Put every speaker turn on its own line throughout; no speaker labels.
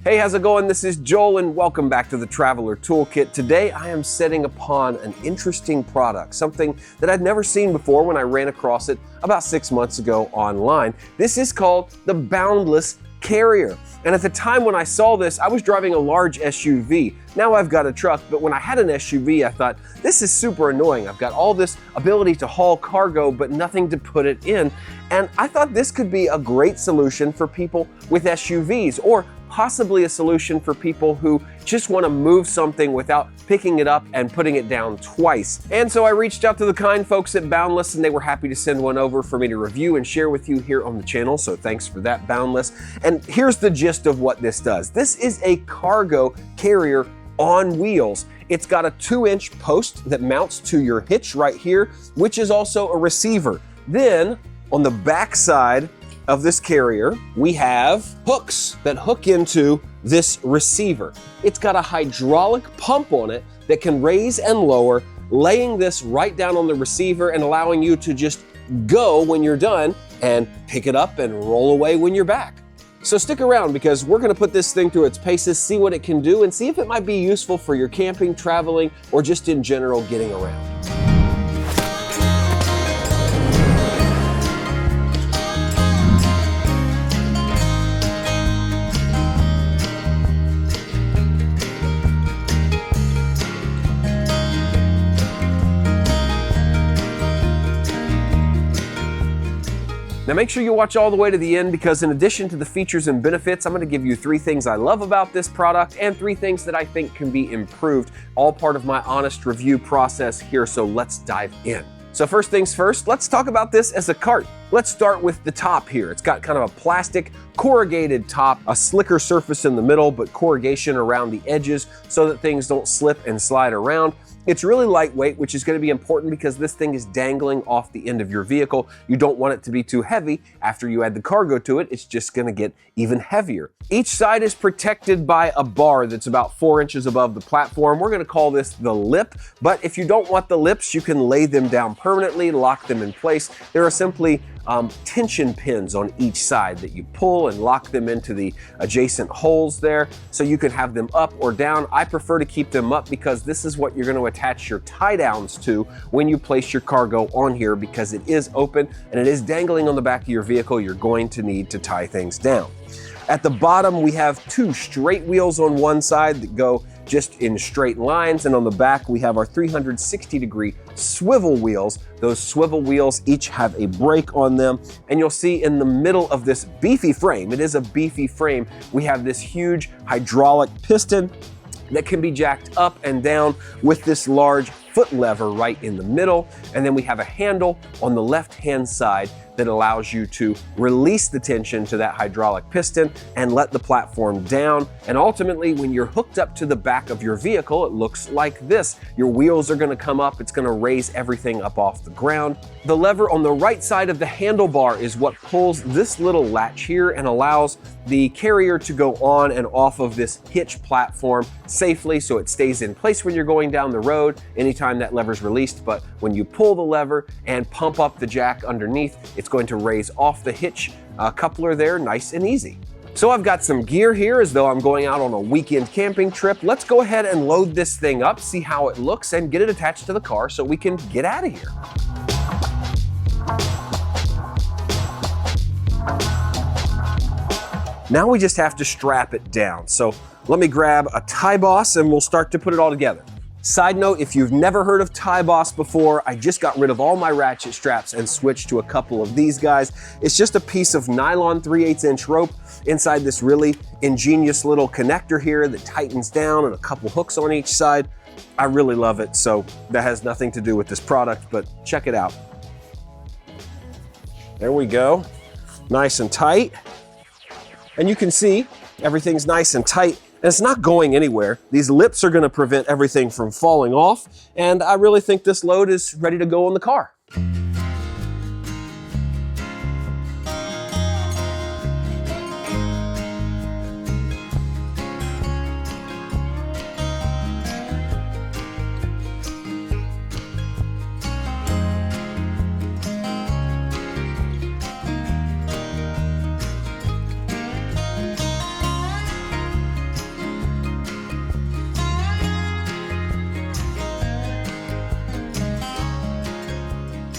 Hey, how's it going? This is Joel and welcome back to the Traveler Toolkit. Today I am setting upon an interesting product, something that I'd never seen before when I ran across it about 6 months ago online. This is called the Boundless Carrier. And at the time when I saw this, I was driving a large SUV. Now I've got a truck, but when I had an SUV, I thought, this is super annoying. I've got all this ability to haul cargo, but nothing to put it in. And I thought this could be a great solution for people with SUVs, or possibly a solution for people who just want to move something without picking it up and putting it down twice. And so I reached out to the kind folks at Boundless and they were happy to send one over for me to review and share with you here on the channel. So thanks for that, Boundless. And here's the gist of what this does. This is a cargo carrier on wheels. It's got a 2-inch post that mounts to your hitch right here, which is also a receiver. Then on the back side of this carrier, we have hooks that hook into this receiver. It's got a hydraulic pump on it that can raise and lower, laying this right down on the receiver and allowing you to just go when you're done and pick it up and roll away when you're back. So stick around because we're gonna put this thing through its paces, see what it can do, and see if it might be useful for your camping, traveling, or just in general getting around. Now make sure you watch all the way to the end because in addition to the features and benefits, I'm going to give you 3 things I love about this product and 3 things that I think can be improved, all part of my honest review process here, so let's dive in. So first things first, let's talk about this as a cart. Let's start with the top here. It's got kind of a plastic corrugated top, a slicker surface in the middle, but corrugation around the edges so that things don't slip and slide around. It's really lightweight, which is going to be important because this thing is dangling off the end of your vehicle. You don't want it to be too heavy. After you add the cargo to it, it's just going to get even heavier. Each side is protected by a bar that's about 4 inches above the platform. We're going to call this the lip, but if you don't want the lips, you can lay them down permanently, lock them in place. There are simply tension pins on each side that you pull and lock them into the adjacent holes there, so you can have them up or down. I prefer to keep them up because this is what you're going to attach your tie downs to when you place your cargo on here, because it is open and it is dangling on the back of your vehicle. You're going to need to tie things down. At the bottom, we have 2 straight wheels on one side that go just in straight lines, and on the back we have our 360-degree swivel wheels. Those swivel wheels each have a brake on them, and you'll see in the middle of this beefy frame, it is a beefy frame, we have this huge hydraulic piston that can be jacked up and down with this large foot lever right in the middle, and then we have a handle on the left-hand side that allows you to release the tension to that hydraulic piston and let the platform down. And ultimately, when you're hooked up to the back of your vehicle, it looks like this. Your wheels are gonna come up, it's gonna raise everything up off the ground. The lever on the right side of the handlebar is what pulls this little latch here and allows the carrier to go on and off of this hitch platform safely, so it stays in place when you're going down the road anytime that lever's released. But when you pull the lever and pump up the jack underneath, it's going to raise off the hitch coupler there nice and easy. So I've got some gear here as though I'm going out on a weekend camping trip. Let's go ahead and load this thing up, see how it looks, and get it attached to the car so we can get out of here. Now we just have to strap it down. So let me grab a tie boss and we'll start to put it all together. Side note, if you've never heard of tie boss before, I just got rid of all my ratchet straps and switched to a couple of these guys. It's just a piece of nylon 3/8" rope inside this really ingenious little connector here that tightens down and a couple hooks on each side. I really love it, so that has nothing to do with this product, but check it out. There we go, nice and tight. And you can see everything's nice and tight. And it's not going anywhere. These lips are going to prevent everything from falling off, and I really think this load is ready to go in the car.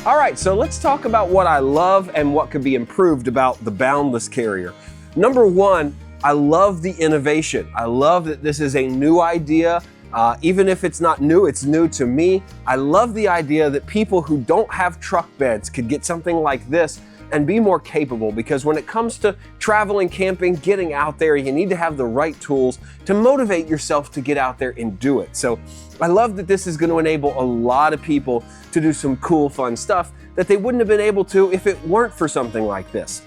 All right, so let's talk about what I love and what could be improved about the Boundless Carrier. Number one, I love the innovation. I love that this is a new idea. Even if it's not new, it's new to me. I love the idea that people who don't have truck beds could get something like this and be more capable, because when it comes to traveling, camping, getting out there, you need to have the right tools to motivate yourself to get out there and do it. So I love that this is going to enable a lot of people to do some cool, fun stuff that they wouldn't have been able to if it weren't for something like this.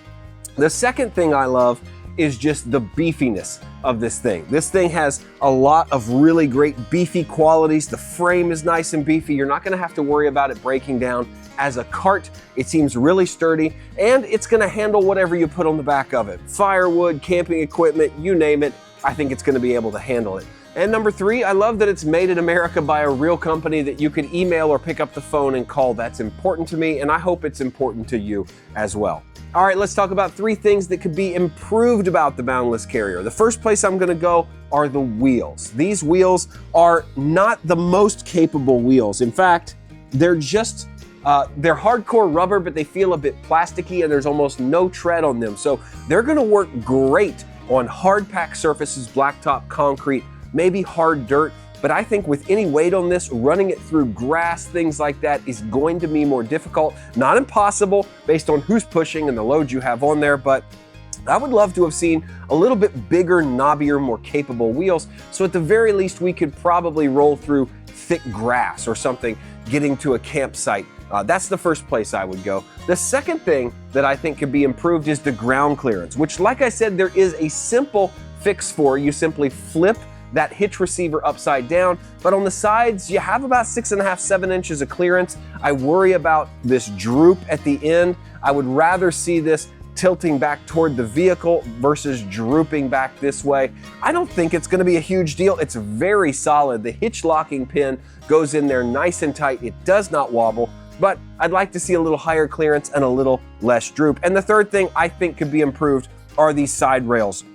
The second thing I love is just the beefiness of this thing. This thing has a lot of really great beefy qualities. The frame is nice and beefy. You're not gonna have to worry about it breaking down. As a cart, it seems really sturdy, and it's gonna handle whatever you put on the back of it. Firewood, camping equipment, you name it, I think it's gonna be able to handle it. And number three, I love that it's made in America by a real company that you can email or pick up the phone and call. That's important to me, and I hope it's important to you as well. All right, let's talk about three things that could be improved about the Boundless Carrier. The first place I'm gonna go are the wheels. These wheels are not the most capable wheels. In fact, they're just, they're hardcore rubber, but they feel a bit plasticky and there's almost no tread on them. So they're gonna work great on hard packed surfaces, blacktop, concrete, maybe hard dirt. But I think with any weight on this, running it through grass, things like that, is going to be more difficult. Not impossible based on who's pushing and the load you have on there, but I would love to have seen a little bit bigger, knobbier, more capable wheels. So at the very least, we could probably roll through thick grass or something getting to a campsite. That's the first place I would go. The second thing that I think could be improved is the ground clearance, which, like I said, there is a simple fix for. You simply flip that hitch receiver upside down, but on the sides, you have about 6.5, 7 inches of clearance. I worry about this droop at the end. I would rather see this tilting back toward the vehicle versus drooping back this way. I don't think it's gonna be a huge deal. It's very solid. The hitch locking pin goes in there nice and tight. It does not wobble, but I'd like to see a little higher clearance and a little less droop. And the third thing I think could be improved are these side rails.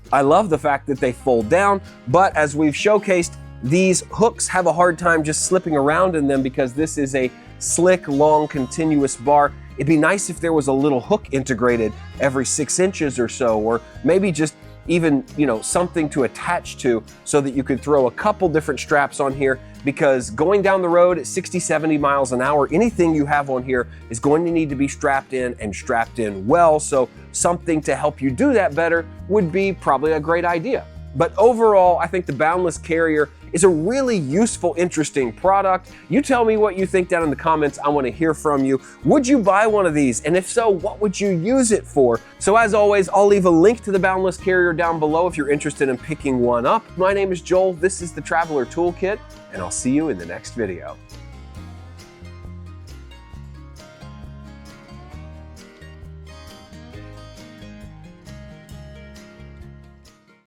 I love the fact that they fold down, but as we've showcased, these hooks have a hard time just slipping around in them because this is a slick, long, continuous bar. It'd be nice if there was a little hook integrated every 6 inches or so, or maybe just even, something to attach to so that you could throw a couple different straps on here, because going down the road at 60, 70 miles an hour, anything you have on here is going to need to be strapped in and strapped in well. So something to help you do that better would be probably a great idea. But overall, I think the Boundless Carrier is a really useful, interesting product. You tell me what you think down in the comments. I want to hear from you. Would you buy one of these? And if so, what would you use it for? So as always, I'll leave a link to the Boundless Carrier down below if you're interested in picking one up. My name is Joel. This is the Traveler Toolkit, and I'll see you in the next video.